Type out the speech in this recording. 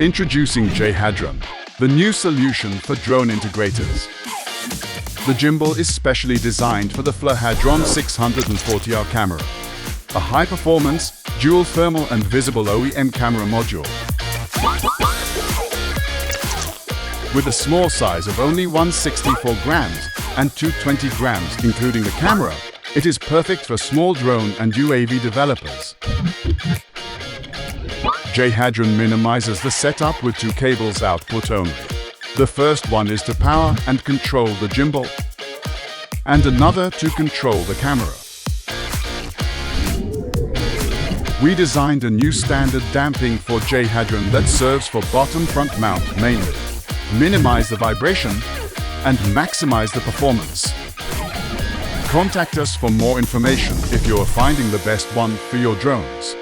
Introducing G-Hadron, the new solution for drone integrators. The gimbal is specially designed for the Flir Hadron 640R camera, a high-performance, dual thermal and visible OEM camera module. With a small size of only 164 grams and 220 grams including the camera, it is perfect for small drone and UAV developers. G-Hadron minimizes the setup with two cables output only. The first one is to power and control the gimbal, and another to control the camera. We designed a new standard damping for G-Hadron that serves for bottom front mount mainly, minimize the vibration, and maximize the performance. Contact us for more information if you are finding the best one for your drones.